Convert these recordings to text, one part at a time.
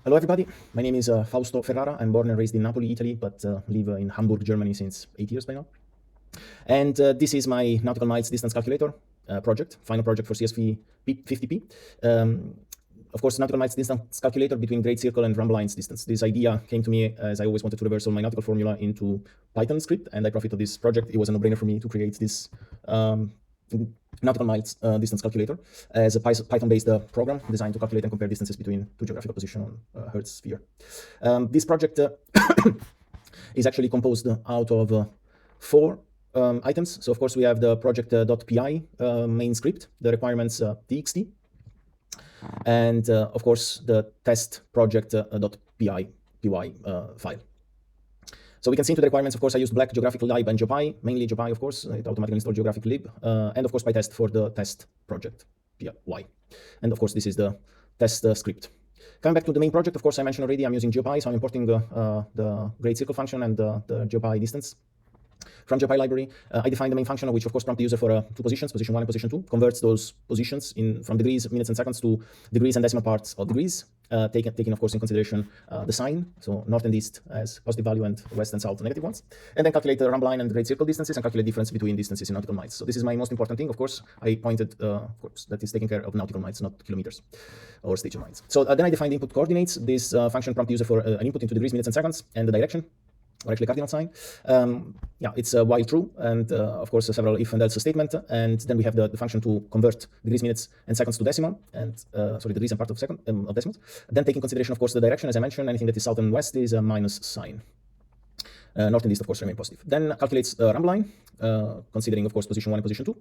Hello everybody, my name is Fausto Ferrara. I'm born and raised in Napoli, Italy, but live in Hamburg, Germany since 8 years by now. And this is my Nautical Miles Distance Calculator project, final project for CS50P. Of course, Nautical Miles Distance Calculator between Great Circle and Rhumb Line's distance. This idea came to me as I always wanted to reverse all my nautical formula into Python script, and I profited of this project. It was a no-brainer for me to create this Nautical Miles Distance Calculator as a Python-based program designed to calculate and compare distances between two geographical positions on Earth's sphere. This project is actually composed out of 4 items. So of course we have the project.py main script, the requirements txt, and of course the test project.py file. So we can see into the requirements, of course, I used black geographical lib and GeoPy, mainly GeoPy, of course, it automatically installed geographical lib, and of course PyTest for the test project, py. And of course, this is the test script. Coming back to the main project, of course, I mentioned already I'm using GeoPy, so I'm importing the Great Circle function and the GeoPy distance. From GeoPy library, I define the main function, which of course prompts the user for 2 positions, position 1 and position 2, converts those positions from degrees, minutes, and seconds to degrees and decimal parts of degrees, taking of course in consideration the sign, so north and east as positive value and west and south negative ones, and then calculate the Rhumb Line and Great Circle distances and calculate difference between distances in nautical miles. So this is my most important thing, of course. I pointed, of course, that is taking care of nautical miles, not kilometers or station miles. So then I define the input coordinates. This function prompts the user for an input into degrees, minutes, and seconds, and the direction, or actually cardinal sign. Yeah, it's a while true, and of course several if and else statement, and then we have the function to convert degrees, minutes, and seconds to decimal, and sorry, degrees and part of second of decimals. Then take in consideration, of course, the direction, as I mentioned. Anything that is south and west is a minus sign. North and east, of course, remain positive. Then calculates Rhumb Line, considering, of course, position 1 and position 2,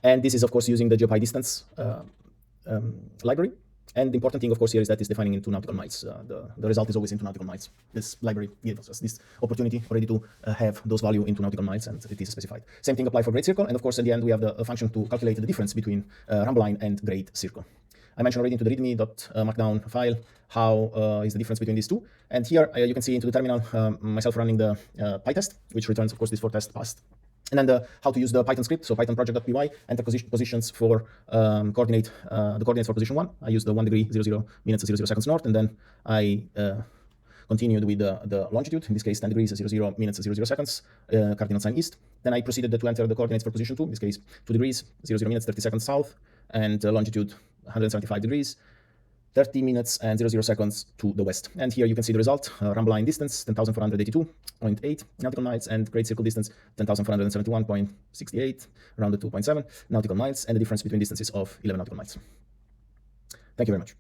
and this is, of course, using the GeoPy distance library. And the important thing, of course, here is that it's defining into nautical miles. The result is always into nautical miles. This library gives us this opportunity already to have those values into nautical miles, and it is specified. Same thing apply for Great Circle, and of course, at the end, we have the function to calculate the difference between Rhumb Line and Great Circle. I mentioned already into the readme.markdown file how is the difference between these two. And here you can see into the terminal myself running the PyTest, which returns, of course, this 4 test passed. And then how to use the Python script, so Python project.py, enter positions for the coordinates for position 1. I use the 1 degree, 00 minutes, 00 seconds north, and then I continued with the longitude, in this case 10 degrees, 00 minutes, 00 seconds, cardinal sign east. Then I proceeded to enter the coordinates for position 2, in this case 2 degrees, 00 minutes, 30 seconds south, and longitude 175 degrees, 30 minutes and 00 seconds to the west. And here you can see the result, Rhumb Line distance, 10,482.8 nautical miles, and Great Circle distance, 10,471.68, rounded to 0.7 nautical miles, and the difference between distances of 11 nautical miles. Thank you very much.